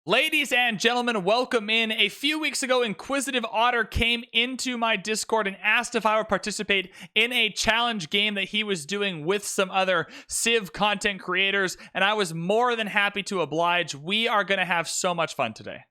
Ladies and gentlemen, welcome in. A few weeks ago, Inquisitive Otter came into my Discord and asked if I would participate in a challenge game that he was doing with some other Civ content creators, and I was more than happy to oblige. We are going to have so much fun today.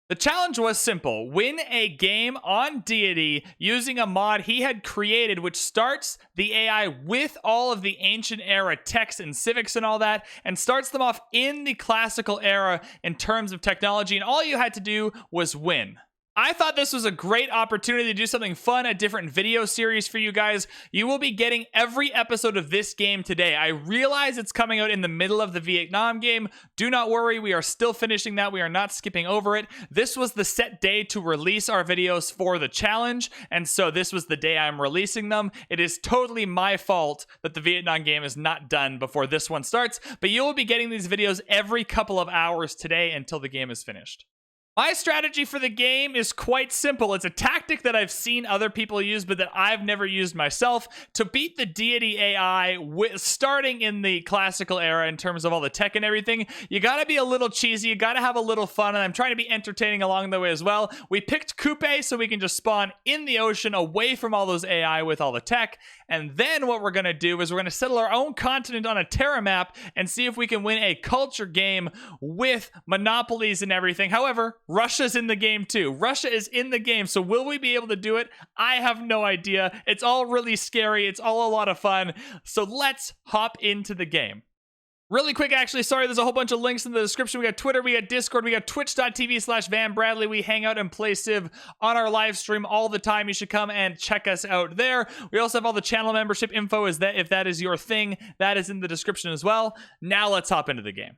The challenge was simple. Win a game on Deity using a mod he had created, which starts the AI with all of the ancient era techs and civics and all that, and starts them off in the classical era in terms of technology, and all you had to do was win. I thought this was a great opportunity to do something fun, a different video series for you guys. You will be getting every episode of this game today. I realize it's coming out in the middle of the Vietnam game. Do not worry, we are still finishing that. We are not skipping over it. This was the set day to release our videos for the challenge, and so this was the day I'm releasing them. It is totally my fault that the Vietnam game is not done before this one starts, but you will be getting these videos every couple of hours today until the game is finished. My strategy for the game is quite simple. It's a tactic that I've seen other people use, but that I've never used myself. To beat the Deity AI, starting in the classical era in terms of all the tech and everything, you gotta be a little cheesy, you gotta have a little fun, and I'm trying to be entertaining along the way as well. We picked Kupe so we can just spawn in the ocean away from all those AI with all the tech, and then what we're gonna do is we're gonna settle our own continent on a Terra map and see if we can win a culture game with monopolies and everything. However, Russia's in the game too. Russia is in the game, so will we be able to do it? I have no idea. It's all really scary. It's all a lot of fun. So let's hop into the game. Really quick, actually, sorry, there's a whole bunch of links in the description. We got Twitter, we got Discord, we got twitch.tv/VanBradley. We hang out and play Civ on our live stream all the time. You should come and check us out there. We also have all the channel membership info, if that is your thing. That is in the description as well. Now let's hop into the game.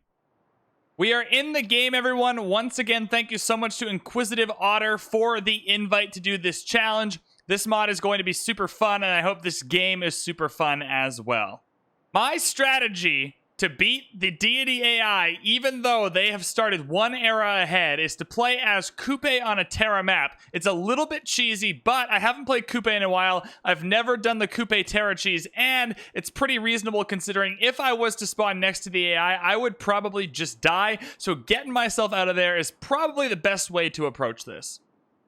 We are in the game, everyone. Once again, thank you so much to Inquisitive Otter for the invite to do this challenge. This mod is going to be super fun, and I hope this game is super fun as well. My strategy to beat the Deity AI, even though they have started one era ahead, is to play as Kupe on a Terra map. It's a little bit cheesy, but I haven't played Kupe in a while. I've never done the Kupe Terra cheese, and it's pretty reasonable considering if I was to spawn next to the AI, I would probably just die, so getting myself out of there is probably the best way to approach this.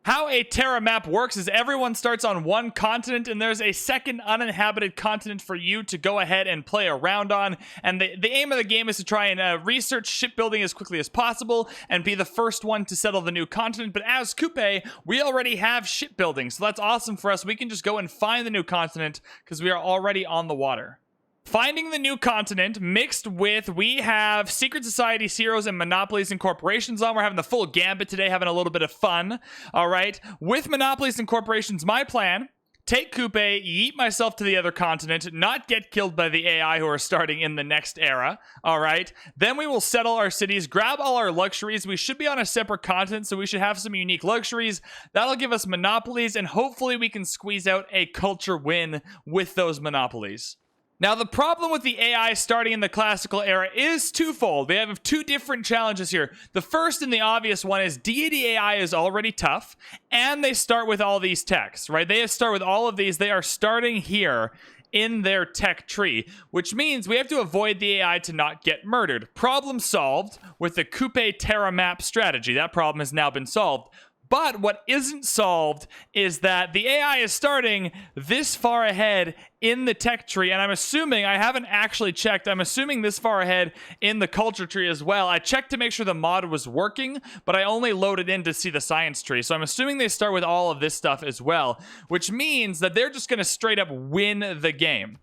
How a Terra map works is everyone starts on one continent, and there's a second uninhabited continent for you to go ahead and play around on. And the aim of the game is to try and research shipbuilding as quickly as possible and be the first one to settle the new continent. But as Kupe, we already have shipbuilding, so that's awesome for us. We can just go and find the new continent because we are already on the water. Finding the new continent mixed with, we have secret societies, heroes, and monopolies and corporations on. We're having the full gambit today, having a little bit of fun. All right. With monopolies and corporations, my plan, take Kupe, yeet myself to the other continent, not get killed by the AI who are starting in the next era. All right. Then we will settle our cities, grab all our luxuries. We should be on a separate continent, so we should have some unique luxuries. That'll give us monopolies, and hopefully we can squeeze out a culture win with those monopolies. Now, the problem with the AI starting in the classical era is twofold. We have two different challenges here. The first and the obvious one is Deity AI is already tough, and they start with all these techs, right? They start with all of these. They are starting here in their tech tree, which means we have to avoid the AI to not get murdered. Problem solved with the Kupe Terra map strategy. That problem has now been solved. But what isn't solved is that the AI is starting this far ahead in the tech tree, and I'm assuming, I haven't actually checked, I'm assuming this far ahead in the culture tree as well. I checked to make sure the mod was working, but I only loaded in to see the science tree, so I'm assuming they start with all of this stuff as well, which means that they're just going to straight up win the game.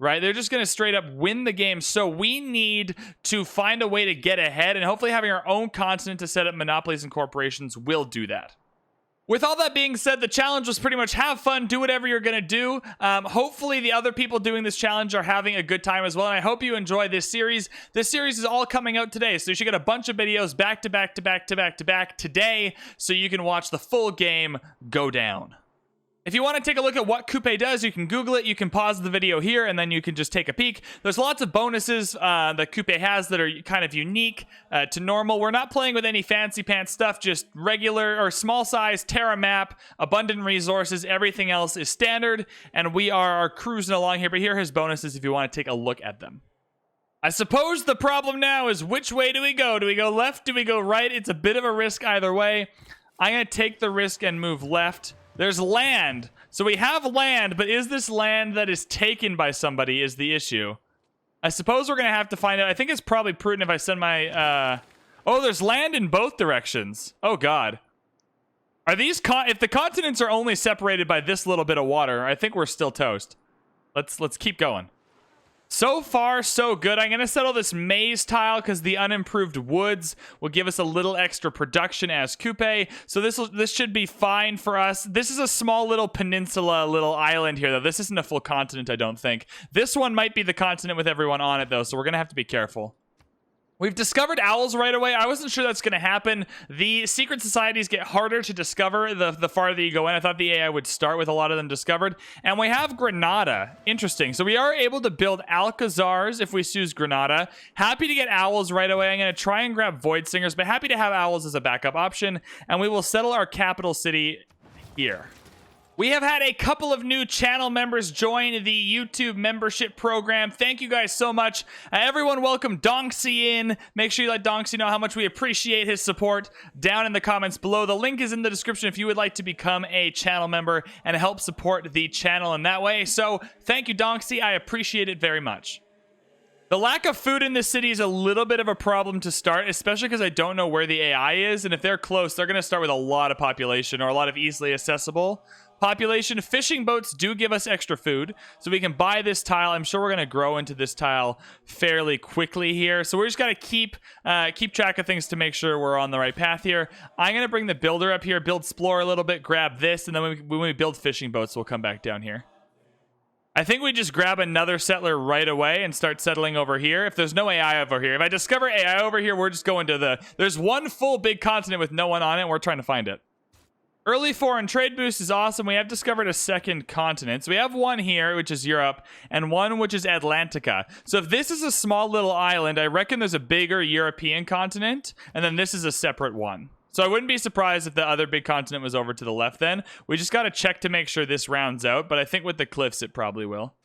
Right? They're just going to straight up win the game. So we need to find a way to get ahead, and hopefully having our own continent to set up monopolies and corporations will do that. With all that being said, the challenge was pretty much have fun, do whatever you're going to do. Hopefully the other people doing this challenge are having a good time as well, and I hope you enjoy this series. This series is all coming out today, so you should get a bunch of videos back to back to back to back to back today, so you can watch the full game go down. If you want to take a look at what Kupe does, you can Google it. You can pause the video here, and then you can just take a peek. There's lots of bonuses that Kupe has that are kind of unique to normal. We're not playing with any fancy pants stuff, just regular or small size Terra map, abundant resources. Everything else is standard, and we are cruising along here. But here are his bonuses if you want to take a look at them. I suppose the problem now is which way do we go? Do we go left? Do we go right? It's a bit of a risk either way. I'm going to take the risk and move left. There's land. So we have land, but is this land that is taken by somebody is the issue. I suppose we're going to have to find out. I think it's probably prudent if I send my... Oh, there's land in both directions. Oh, God. Are these... If the continents are only separated by this little bit of water, I think we're still toast. Let's keep going. So far, so good. I'm going to settle this maize tile because the unimproved woods will give us a little extra production as Kupe. So this should be fine for us. This is a small little peninsula, little island here, though. This isn't a full continent, I don't think. This one might be the continent with everyone on it, though, so we're going to have to be careful. We've discovered owls right away. I wasn't sure that's going to happen. The secret societies get harder to discover the farther you go in. I thought the AI would start with a lot of them discovered. And we have Granada. Interesting. So we are able to build Alcazars if we choose Granada. Happy to get owls right away. I'm going to try and grab Void Singers, but happy to have owls as a backup option. And we will settle our capital city here. We have had a couple of new channel members join the YouTube membership program. Thank you guys so much. Everyone welcome Donkzy in. Make sure you let Donkzy know how much we appreciate his support down in the comments below. The link is in the description if you would like to become a channel member and help support the channel in that way. So thank you, Donkzy. I appreciate it very much. The lack of food in this city is a little bit of a problem to start, especially because I don't know where the AI is. And if they're close, they're going to start with a lot of population or a lot of easily accessible population. Fishing boats do give us extra food, so we can buy this tile. I'm sure we're going to grow into this tile fairly quickly here. So we're just got to keep track of things to make sure we're on the right path here. I'm going to bring the builder up here, build Explorer a little bit, grab this, and then when we build fishing boats, we'll come back down here. I think we just grab another settler right away and start settling over here. If there's no AI over here, if I discover AI over here, we're just going to there's one full big continent with no one on it, and we're trying to find it. Early foreign trade boost is awesome. We have discovered a second continent. So we have one here, which is Europe, and one which is Atlantica. So if this is a small little island, I reckon there's a bigger European continent, and then this is a separate one. So I wouldn't be surprised if the other big continent was over to the left then. We just got to check to make sure this rounds out, but I think with the cliffs it probably will.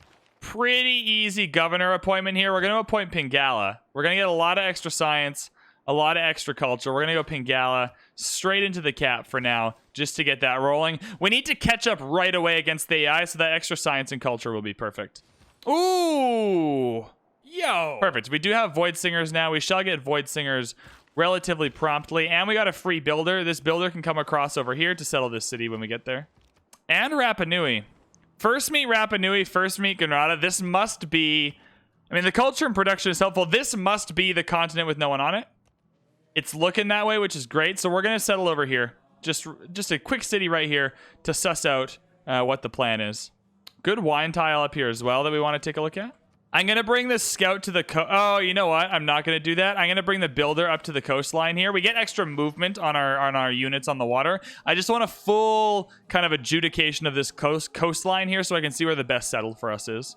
Pretty easy governor appointment here. We're going to appoint Pingala. We're going to get a lot of extra science, a lot of extra culture. We're going to go Pingala straight into the cap for now, just to get that rolling. We need to catch up right away against the AI, so that extra science and culture will be perfect. Ooh! Yo! Perfect. We do have Void Singers now. We shall get Void Singers relatively promptly, and we got a free builder. This builder can come across over here to settle this city when we get there. And Rapa Nui. First meet Rapa Nui, first meet Granada. This must be... I mean, the culture and production is helpful. This must be the continent with no one on it. It's looking that way, which is great. So we're going to settle over here. Just a quick city right here to suss out what the plan is. Good wine tile up here as well that we want to take a look at. I'm going to bring this scout to the oh, you know what? I'm not going to do that. I'm going to bring the builder up to the coastline here. We get extra movement on our units on the water. I just want a full kind of adjudication of this coastline here so I can see where the best settle for us is.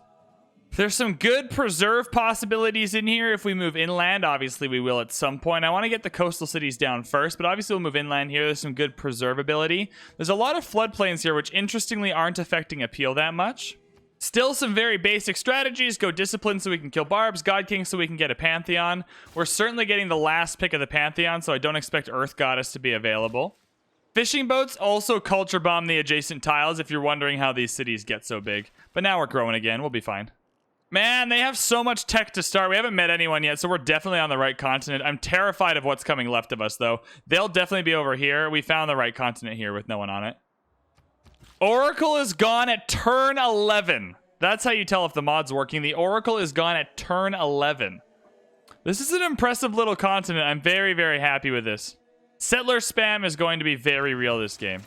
There's some good preserve possibilities in here if we move inland. Obviously, we will at some point. I want to get the coastal cities down first, but obviously we'll move inland here. There's some good preservability. There's a lot of floodplains here, which interestingly aren't affecting appeal that much. Still some very basic strategies. Go Discipline so we can kill Barbs, God King so we can get a Pantheon. We're certainly getting the last pick of the Pantheon, so I don't expect Earth Goddess to be available. Fishing boats also culture bomb the adjacent tiles if you're wondering how these cities get so big. But now we're growing again. We'll be fine. Man, they have so much tech to start. We haven't met anyone yet, so we're definitely on the right continent. I'm terrified of what's coming left of us, though. They'll definitely be over here. We found the right continent here with no one on it. Oracle is gone at turn 11. That's how you tell if the mod's working. The Oracle is gone at turn 11. This is an impressive little continent. I'm very, very happy with this. Settler spam is going to be very real this game.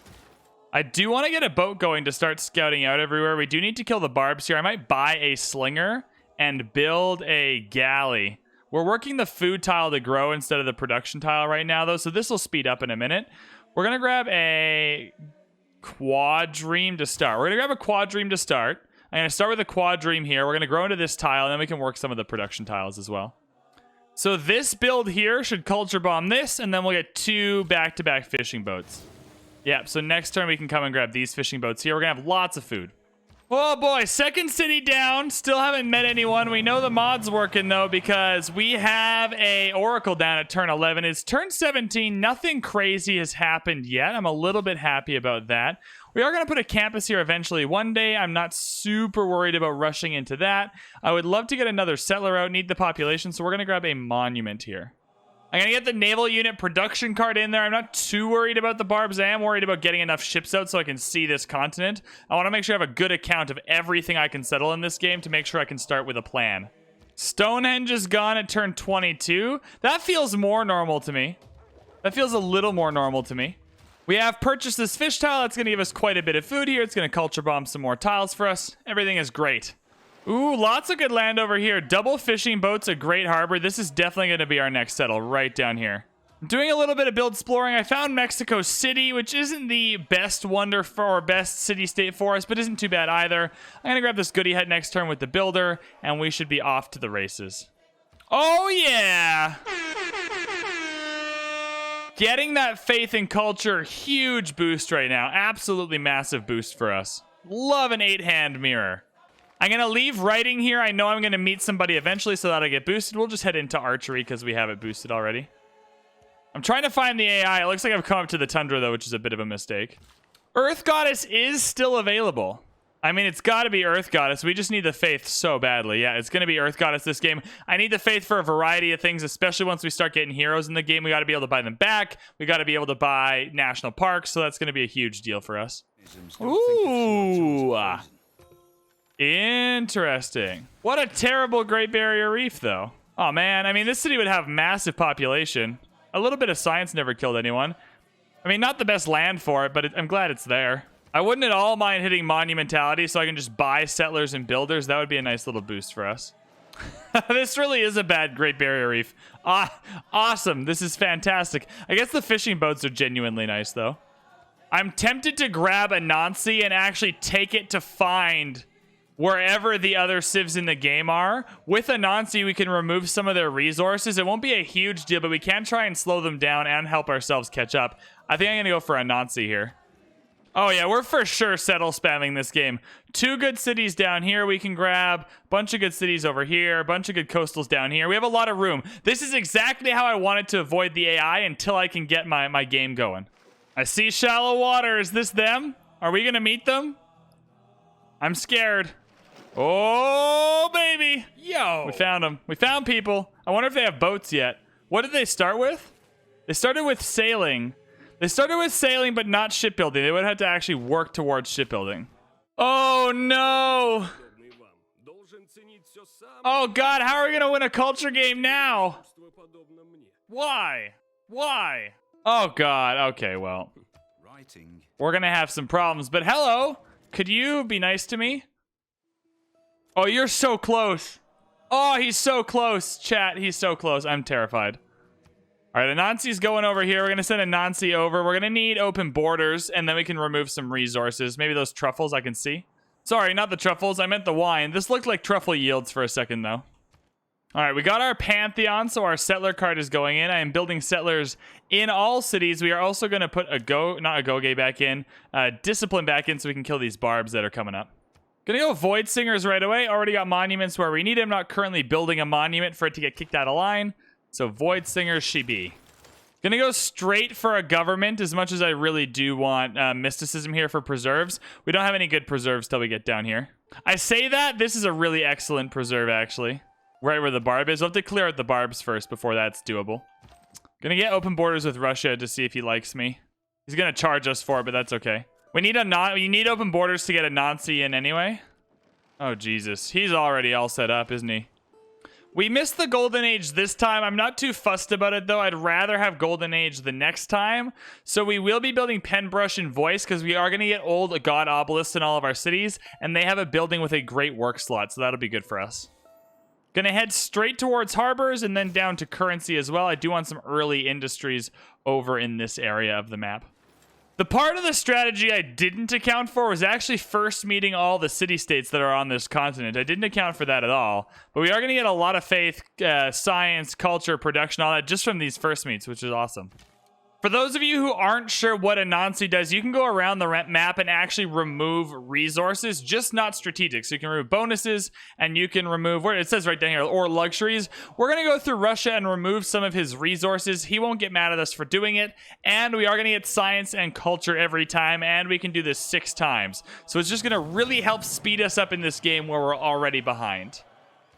I do want to get a boat going to start scouting out everywhere. We do need to kill the Barbs here. I might buy a slinger and build a galley. We're working the food tile to grow instead of the production tile right now, though, so this will speed up in a minute. We're going to grab a quadreme to start. I'm going to start with a quadreme here. We're going to grow into this tile, and then we can work some of the production tiles as well. So this build here should culture bomb this, and then we'll get 2 back-to-back fishing boats. Yeah, so next turn we can come and grab these fishing boats here. We're going to have lots of food. Oh boy, second city down. Still haven't met anyone. We know the mod's working though because we have a oracle down at turn 11. It's turn 17. Nothing crazy has happened yet. I'm a little bit happy about that. We are going to put a campus here eventually one day. I'm not super worried about rushing into that. I would love to get another settler out, need the population, so we're going to grab a monument here. I'm going to get the naval unit production card in there. I'm not too worried about the barbs. I am worried about getting enough ships out so I can see this continent. I want to make sure I have a good account of everything I can settle in this game to make sure I can start with a plan. Stonehenge is gone at turn 22. That feels more normal to me. That feels a little more normal to me. We have purchased this fish tile. That's going to give us quite a bit of food here. It's going to culture bomb some more tiles for us. Everything is great. Ooh, lots of good land over here. Double fishing boats, a great harbor. This is definitely going to be our next settle right down here. I'm doing a little bit of build exploring. I found Mexico City, which isn't the best wonder for or best city-state for us, but isn't too bad either. I'm going to grab this goodie head next turn with the builder, and we should be off to the races. Oh, yeah! Getting that faith and culture, huge boost right now. Absolutely massive boost for us. Love an 8-hand mirror. I'm going to leave writing here. I know I'm going to meet somebody eventually so that I get boosted. We'll just head into archery because we have it boosted already. I'm trying to find the AI. It looks like I've come up to the tundra, though, which is a bit of a mistake. Earth Goddess is still available. I mean, it's got to be Earth Goddess. We just need the faith so badly. Yeah, it's going to be Earth Goddess this game. I need the faith for a variety of things, especially once we start getting heroes in the game. We got to be able to buy them back. We got to be able to buy national parks, so that's going to be a huge deal for us. Ooh. Interesting. What a terrible Great Barrier Reef, though. Oh, man. I mean, this city would have massive population. A little bit of science never killed anyone. I mean, not the best land for it, but I'm glad it's there. I wouldn't at all mind hitting monumentality so I can just buy settlers and builders. That would be a nice little boost for us. This really is a bad Great Barrier Reef. Awesome. This is fantastic. I guess the fishing boats are genuinely nice, though. I'm tempted to grab a Donkzy and actually take it to find wherever the other civs in the game are. With a Donkzy, we can remove some of their resources. It won't be a huge deal, but we can try and slow them down and help ourselves catch up. I think I'm going to go for a Donkzy here. Oh, yeah, we're for sure settle spamming this game. 2 good cities down here we can grab. Bunch of good cities over here. Bunch of good coastals down here. We have a lot of room. This is exactly how I wanted to avoid the AI until I can get my game going. I see shallow water. Is this them? Are we going to meet them? I'm scared. Oh, baby. Yo. We found them. We found people. I wonder if they have boats yet. What did they start with? They started with sailing. They started with sailing, but not shipbuilding. They would have to actually work towards shipbuilding. Oh, no. Oh, God. How are we going to win a culture game now? Why? Why? Oh, God. Okay, well. We're going to have some problems. But hello. Could you be nice to me? Oh, you're so close. Oh, he's so close. Chat, he's so close. I'm terrified. All right, a Donkzy's going over here. We're going to send a Donkzy over. We're going to need open borders, and then we can remove some resources. Maybe those truffles I can see. Sorry, not the truffles. I meant the wine. This looked like truffle yields for a second, though. All right, we got our Pantheon, so our settler card is going in. I am building settlers in all cities. We are also going to put Discipline back in so we can kill these barbs that are coming up. Gonna go Void Singers right away. Already got monuments where we need them. Not currently building a monument for it to get kicked out of line. So Void Singers she be. Gonna go straight for a government as much as I really do want mysticism here for preserves. We don't have any good preserves till we get down here. I say that. This is a really excellent preserve, actually. Right where the barb is. We'll have to clear out the barbs first before that's doable. Gonna get open borders with Russia to see if he likes me. He's gonna charge us for it, but that's okay. We need you need open borders to get a Donkzy in anyway. Oh, Jesus. He's already all set up, isn't he? We missed the Golden Age this time. I'm not too fussed about it, though. I'd rather have Golden Age the next time. So we will be building Penbrush and Voice because we are going to get old God obelisks in all of our cities. And they have a building with a great work slot, so that'll be good for us. Gonna head straight towards harbors and then down to currency as well. I do want some early industries over in this area of the map. The part of the strategy I didn't account for was actually first meeting all the city-states that are on this continent. I didn't account for that at all. But we are going to get a lot of faith, science, culture, production, all that just from these first meets, which is awesome. For those of you who aren't sure what a Donkzy does, you can go around the map and actually remove resources, just not strategic. So you can remove bonuses, and you can remove, where it says right down here, or luxuries. We're going to go through Russia and remove some of his resources. He won't get mad at us for doing it. And we are going to get science and culture every time, and we can do this 6 times. So it's just going to really help speed us up in this game where we're already behind.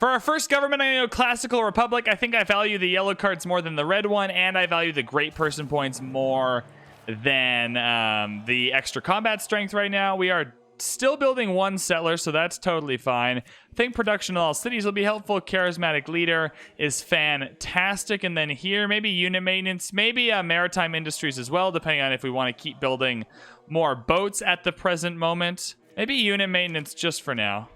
For our first government, I know Classical Republic. I think I value the yellow cards more than the red one, and I value the great person points more than the extra combat strength right now. We are still building 1 settler, so that's totally fine. I think production in all cities will be helpful. Charismatic leader is fantastic. And then here, maybe unit maintenance, maybe maritime industries as well, depending on if we want to keep building more boats at the present moment. Maybe unit maintenance just for now.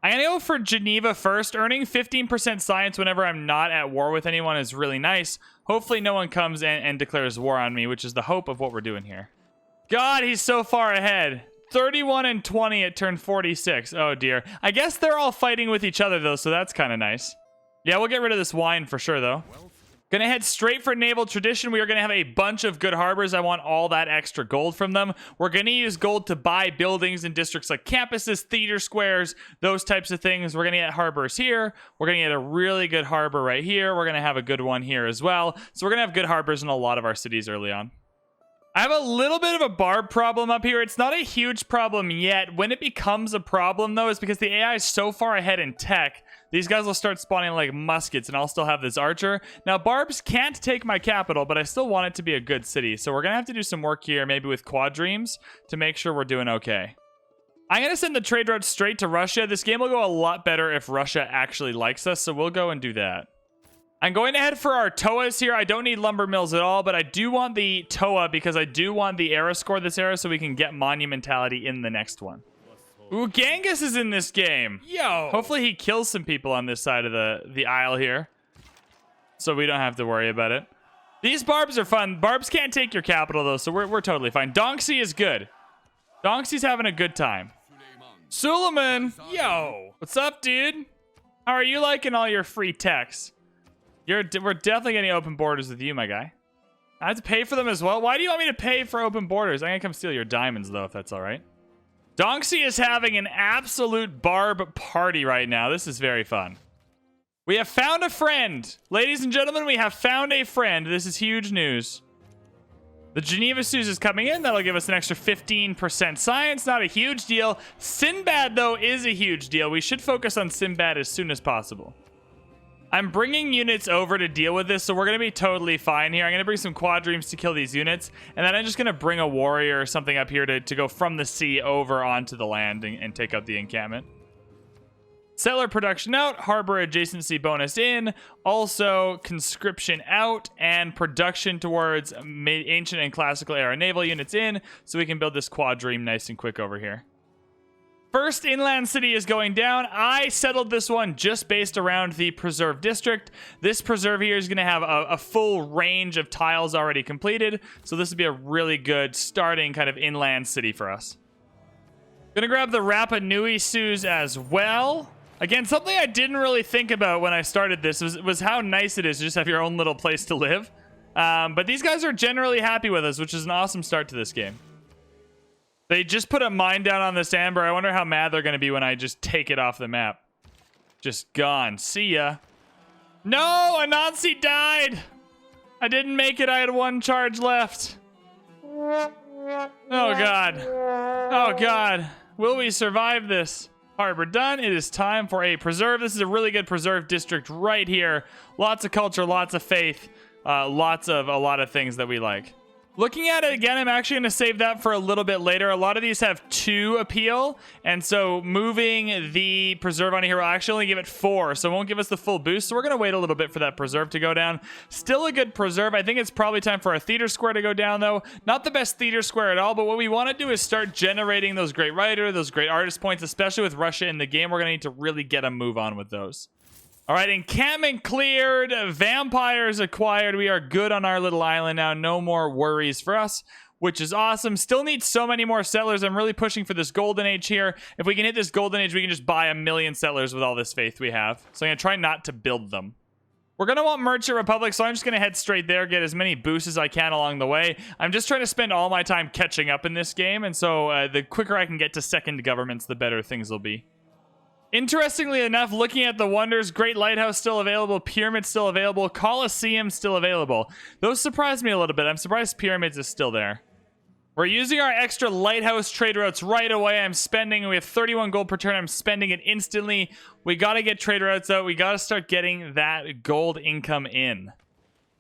I'm going to go for Geneva first. Earning 15% science whenever I'm not at war with anyone is really nice. Hopefully no one comes and declares war on me, which is the hope of what we're doing here. God, he's so far ahead. 31 and 20 at turn 46. Oh, dear. I guess they're all fighting with each other, though, so that's kind of nice. Yeah, we'll get rid of this wine for sure, though. Gonna head straight for naval tradition. We are gonna have a bunch of good harbors. I want all that extra gold from them. We're gonna use gold to buy buildings in districts like campuses, theater squares, those types of things. We're gonna get harbors here. We're gonna get a really good harbor right here. We're gonna have a good one here as well. So we're gonna have good harbors in a lot of our cities early on. I have a little bit of a barb problem up here. It's not a huge problem yet. When it becomes a problem, though, is because the AI is so far ahead in tech. These guys will start spawning like muskets, and I'll still have this archer. Now, barbs can't take my capital, but I still want it to be a good city. So we're going to have to do some work here, maybe with quadremes, to make sure we're doing okay. I'm going to send the trade route straight to Russia. This game will go a lot better if Russia actually likes us, so we'll go and do that. I'm going to head for our TOAs here. I don't need lumber mills at all, but I do want the TOA because I do want the era score this era so we can get monumentality in the next one. Ooh, Genghis is in this game. Yo! Hopefully he kills some people on this side of the aisle here, so we don't have to worry about it. These barbs are fun. Barbs can't take your capital, though, so we're totally fine. Donkzy is good. Donkzy's having a good time. Suleiman! Yo! What's up, dude? How are you liking all your free techs? We're definitely getting open borders with you, my guy. I have to pay for them as well. Why do you want me to pay for open borders? I'm gonna come steal your diamonds, though, if that's all right. Donkzy is having an absolute barb party right now. This is very fun. We have found a friend. Ladies and gentlemen, we have found a friend. This is huge news. The Geneva Suze is coming in. That'll give us an extra 15% science. Not a huge deal. Sinbad, though, is a huge deal. We should focus on Sinbad as soon as possible. I'm bringing units over to deal with this, so we're going to be totally fine here. I'm going to bring some quadremes to kill these units, and then I'm just going to bring a warrior or something up here to go from the sea over onto the land and take out the encampment. Settler production out, harbor adjacency bonus in, also conscription out, and production towards ancient and classical era naval units in, so we can build this quadreme nice and quick over here. First inland city is going down. I settled this one just based around the preserve district. This preserve here is going to have a full range of tiles already completed. So this would be a really good starting kind of inland city for us. Gonna grab the Rapa Nui Suze as well. Again, something I didn't really think about when I started this was how nice it is to just have your own little place to live. But these guys are generally happy with us, which is an awesome start to this game. They just put a mine down on this amber. I wonder how mad they're going to be when I just take it off the map. Just gone. See ya. No, Anansi died. I didn't make it. I had 1 charge left. Oh, God. Oh, God. Will we survive this? Harbor done. It is time for a preserve. This is a really good preserve district right here. Lots of culture, lots of faith, lots of a lot of things that we like. Looking at it again, I'm actually going to save that for a little bit later. A lot of these have 2 appeal, and so moving the preserve on here will actually only give it 4, so it won't give us the full boost. So we're going to wait a little bit for that preserve to go down. Still a good preserve. I think it's probably time for our theater square to go down, though. Not the best theater square at all, but what we want to do is start generating those great writer, those great artist points, especially with Russia in the game. We're going to need to really get a move on with those. All right, encampment cleared, vampires acquired. We are good on our little island now. No more worries for us, which is awesome. Still need so many more settlers. I'm really pushing for this golden age here. If we can hit this golden age, we can just buy 1 million settlers with all this faith we have. So I'm going to try not to build them. We're going to want Merchant Republic, so I'm just going to head straight there, get as many boosts as I can along the way. I'm just trying to spend all my time catching up in this game, and so the quicker I can get to second governments, the better things will be. Interestingly enough, looking at the wonders, Great Lighthouse still available, Pyramid still available, Colosseum still available. Those surprised me a little bit. I'm surprised Pyramids is still there. We're using our extra lighthouse trade routes right away. We have 31 gold per turn. I'm spending it instantly. We got to get trade routes out. We got to start getting that gold income in.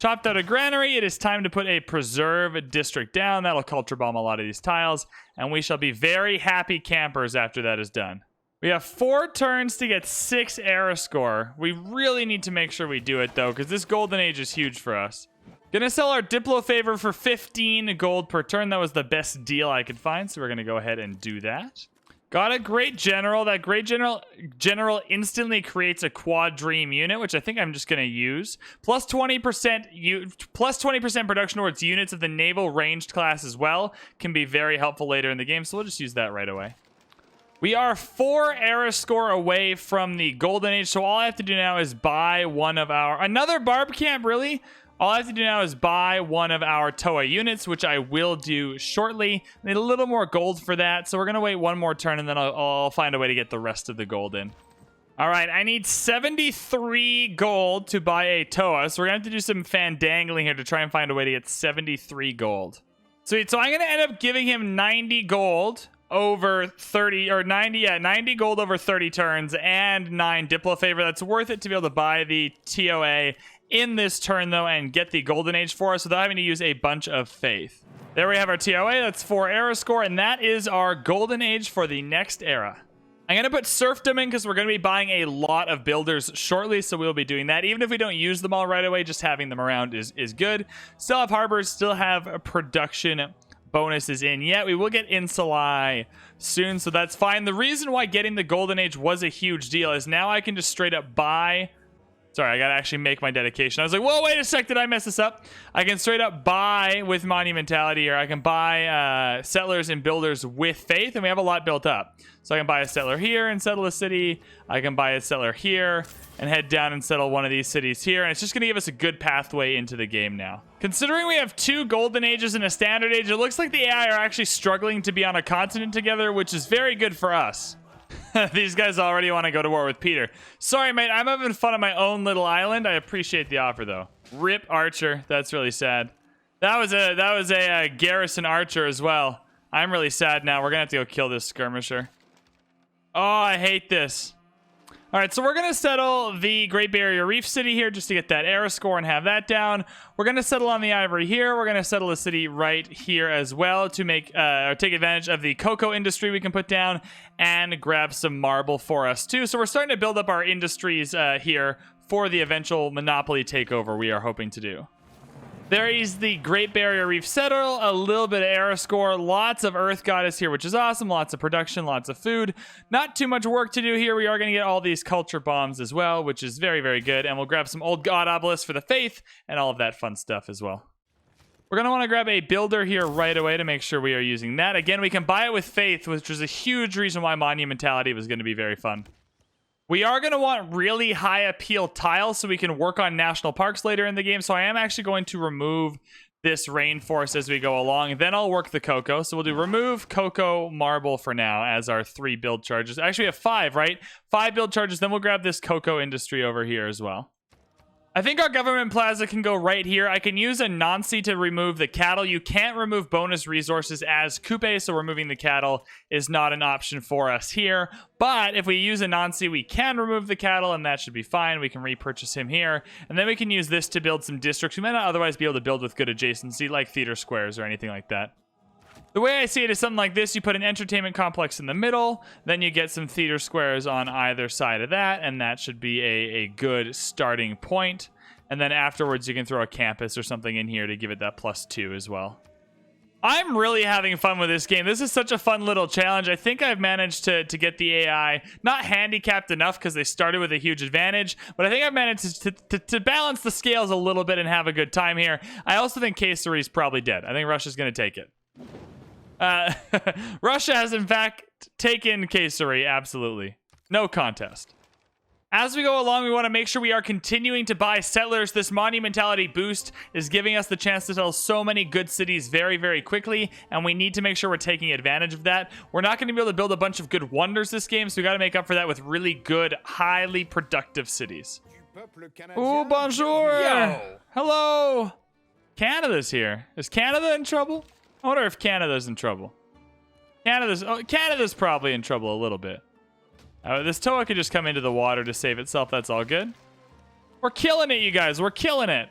Chopped out a granary. It is time to put a preserve district down. That'll culture bomb a lot of these tiles. And we shall be very happy campers after that is done. We have 4 turns to get 6 era score. We really need to make sure we do it though, because this golden age is huge for us. Gonna sell our Diplo favor for 15 gold per turn. That was the best deal I could find, so we're gonna go ahead and do that. Got a great general. That great general instantly creates a quad dream unit, which I think I'm just gonna use. Plus 20% production towards units of the naval ranged class as well can be very helpful later in the game, so we'll just use that right away. We are 4 era score away from the golden age, so all I have to do now is buy one of our another barb camp. Really? All I have to do now is buy one of our Toa units, which I will do shortly. I need a little more gold for that, so we're going to wait one more turn, and then I'll find a way to get the rest of the gold in. All right, I need 73 gold to buy a Toa, so we're going to have to do some fandangling here to try and find a way to get 73 gold. Sweet, so I'm going to end up giving him 90 gold over 30, or 90 gold over 30 turns, and 9 Diplo favor. That's worth it to be able to buy the TOA in this turn, though, and get the golden age for us without having to use a bunch of faith. There we have our TOA. That's 4 era score, and that is our golden age for the next era. I'm going to put serfdom in because we're going to be buying a lot of builders shortly, so we'll be doing that. Even if we don't use them all right away, just having them around is good. Still have harbors, still have production bonuses in yet. We will get Insuli soon, so that's fine. The reason why getting the golden age was a huge deal is now I can just straight up buy... Sorry, I gotta actually make my dedication. I was like, whoa, wait a sec, did I mess this up? I can straight up buy with monumentality, or I can buy settlers and builders with faith, and we have a lot built up. So I can buy a settler here and settle a city. I can buy a settler here and head down and settle one of these cities here, and it's just gonna give us a good pathway into the game now. Considering we have 2 golden ages and a standard age, it looks like the AI are actually struggling to be on a continent together, which is very good for us. These guys already want to go to war with Peter. Sorry, mate. I'm having fun on my own little island. I appreciate the offer, though. Rip Archer. That's really sad. That was a garrison archer as well. I'm really sad now. We're gonna have to go kill this skirmisher. Oh, I hate this. All right, so we're gonna settle the Great Barrier Reef city here just to get that era score and have that down. We're gonna settle on the ivory here. We're gonna settle a city right here as well to make or take advantage of the cocoa industry we can put down and grab some marble for us too. So we're starting to build up our industries here for the eventual monopoly takeover we are hoping to do. There is the Great Barrier Reef settle, a little bit of era score, lots of Earth Goddess here, which is awesome, lots of production, lots of food. Not too much work to do here. We are going to get all these culture bombs as well, which is very, very good. And we'll grab some old god obelisks for the faith and all of that fun stuff as well. We're going to want to grab a builder here right away to make sure we are using that. Again, we can buy it with faith, which is a huge reason why monumentality was going to be very fun. We are going to want really high appeal tiles so we can work on national parks later in the game. So I am actually going to remove this rainforest as we go along. Then I'll work the cocoa. So we'll do remove cocoa marble for now as our 3 build charges. Actually, we have 5, right? 5 build charges. Then we'll grab this cocoa industry over here as well. I think our government plaza can go right here. I can use a Donkzy to remove the cattle. You can't remove bonus resources as Kupe, so removing the cattle is not an option for us here. But if we use a Donkzy, we can remove the cattle, and that should be fine. We can repurchase him here, and then we can use this to build some districts we might not otherwise be able to build with good adjacency, like theater squares or anything like that. The way I see it is something like this. You put an entertainment complex in the middle, then you get some theater squares on either side of that, and that should be a good starting point. And then afterwards, you can throw a campus or something in here to give it that +2 as well. I'm really having fun with this game. This is such a fun little challenge. I think I've managed to get the AI not handicapped enough because they started with a huge advantage, but I think I've managed to balance the scales a little bit and have a good time here. I also think Kayseri is probably dead. I think Russia's going to take it. Russia has, in fact, taken Kayseri, absolutely. No contest. As we go along, we want to make sure we are continuing to buy settlers. This monumentality boost is giving us the chance to sell so many good cities very, very quickly, and we need to make sure we're taking advantage of that. We're not going to be able to build a bunch of good wonders this game, so we got to make up for that with really good, highly productive cities. Ooh, bonjour! Yo. Hello! Canada's here. Is Canada in trouble? I wonder if Canada's in trouble. Canada's probably in trouble a little bit. This Toa could just come into the water to save itself. That's all good. We're killing it, you guys. We're killing it.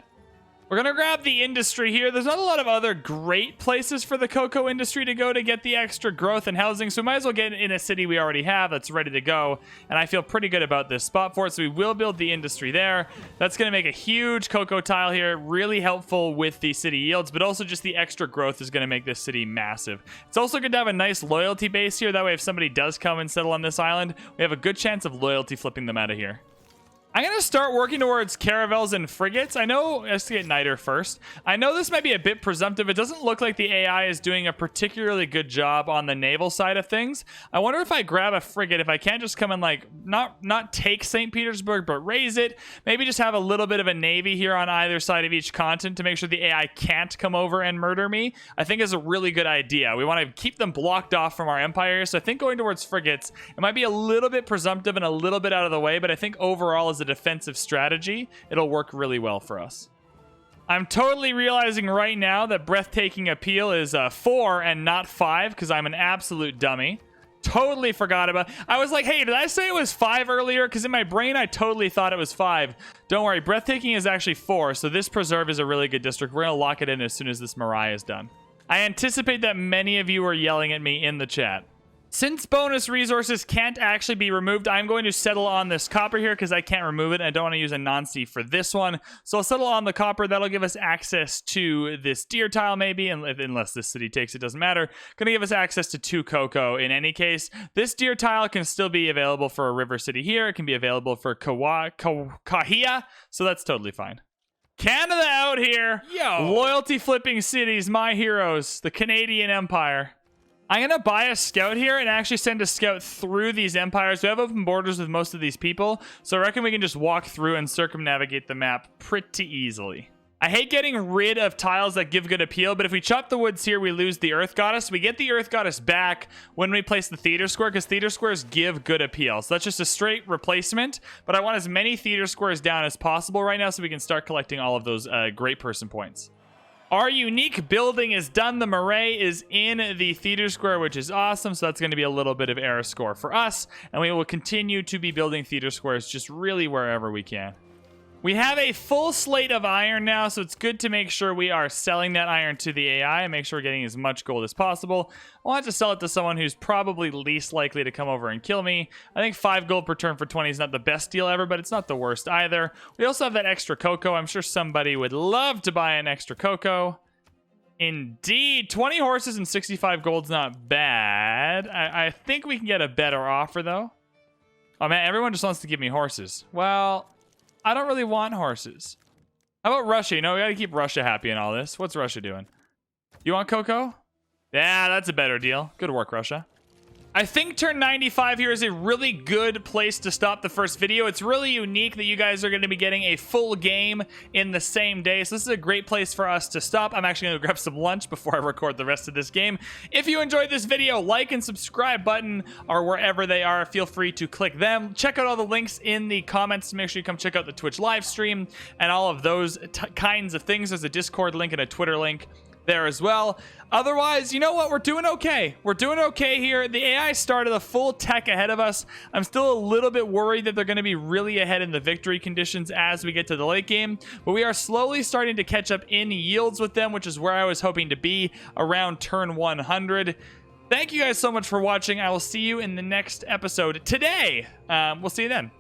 We're going to grab the industry here. There's not a lot of other great places for the cocoa industry to go to get the extra growth and housing, so we might as well get in a city we already have that's ready to go, and I feel pretty good about this spot for it, so we will build the industry there. That's going to make a huge cocoa tile here, really helpful with the city yields, but also just the extra growth is going to make this city massive. It's also good to have a nice loyalty base here. That way, if somebody does come and settle on this island, we have a good chance of loyalty flipping them out of here. I'm going to start working towards caravels and frigates. Let's get Niter first. I know this might be a bit presumptive. It doesn't look like the AI is doing a particularly good job on the naval side of things. I wonder if I grab a frigate, if I can't just come and like, not take St. Petersburg, but raise it. Maybe just have a little bit of a navy here on either side of each continent to make sure the AI can't come over and murder me. I think is a really good idea. We want to keep them blocked off from our empire. So I think going towards frigates, it might be a little bit presumptive and a little bit out of the way, but I think overall as a defensive strategy, it'll work really well for us. I'm totally realizing right now that breathtaking appeal is 4 and not 5 because I'm an absolute dummy. Totally forgot about it. I was like, hey, did I say it was 5 earlier? Because in my brain, I totally thought it was 5. Don't worry, breathtaking is actually 4, so this preserve is a really good district. We're going to lock it in as soon as this Mariah is done. I anticipate that many of you are yelling at me in the chat. Since bonus resources can't actually be removed, I'm going to settle on this copper here because I can't remove it. And I don't want to use a non-C for this one. So I'll settle on the copper. That'll give us access to this deer tile maybe, unless this city takes it, doesn't matter. Going to give us access to 2 cocoa in any case. This deer tile can still be available for a river city here. It can be available for Kahia, so that's totally fine. Canada out here. Yo. Loyalty flipping cities, my heroes, the Canadian Empire. I'm going to buy a scout here and actually send a scout through these empires. We have open borders with most of these people, so I reckon we can just walk through and circumnavigate the map pretty easily. I hate getting rid of tiles that give good appeal, but if we chop the woods here, we lose the Earth Goddess. We get the Earth Goddess back when we place the Theater Square, because Theater Squares give good appeal. So that's just a straight replacement, but I want as many Theater Squares down as possible right now so we can start collecting all of those great person points. Our unique building is done. The Marais is in the Theater Square, which is awesome. So that's going to be a little bit of era score for us. And we will continue to be building Theater Squares just really wherever we can. We have a full slate of iron now, so it's good to make sure we are selling that iron to the AI and make sure we're getting as much gold as possible. I want to sell it to someone who's probably least likely to come over and kill me. I think 5 gold per turn for 20 is not the best deal ever, but it's not the worst either. We also have that extra cocoa. I'm sure somebody would love to buy an extra cocoa. Indeed, 20 horses and 65 gold's not bad. I think we can get a better offer, though. Oh, man, everyone just wants to give me horses. Well, I don't really want horses. How about Russia? You know, we gotta keep Russia happy in all this. What's Russia doing? You want cocoa? Yeah, that's a better deal. Good work, Russia. I think turn 95 here is a really good place to stop the first video. It's really unique that you guys are going to be getting a full game in the same day. So this is a great place for us to stop. I'm actually going to grab some lunch before I record the rest of this game. If you enjoyed this video, like and subscribe button or wherever they are, feel free to click them. Check out all the links in the comments to make sure you come check out the Twitch live stream and all of those kinds of things. There's a Discord link and a Twitter link there as well. Otherwise, you know what? We're doing okay. We're doing okay here. The AI started a full tech ahead of us. I'm still a little bit worried that they're going to be really ahead in the victory conditions as we get to the late game, but we are slowly starting to catch up in yields with them, which is where I was hoping to be around turn 100. Thank you guys so much for watching. I will see you in the next episode today. We'll see you then.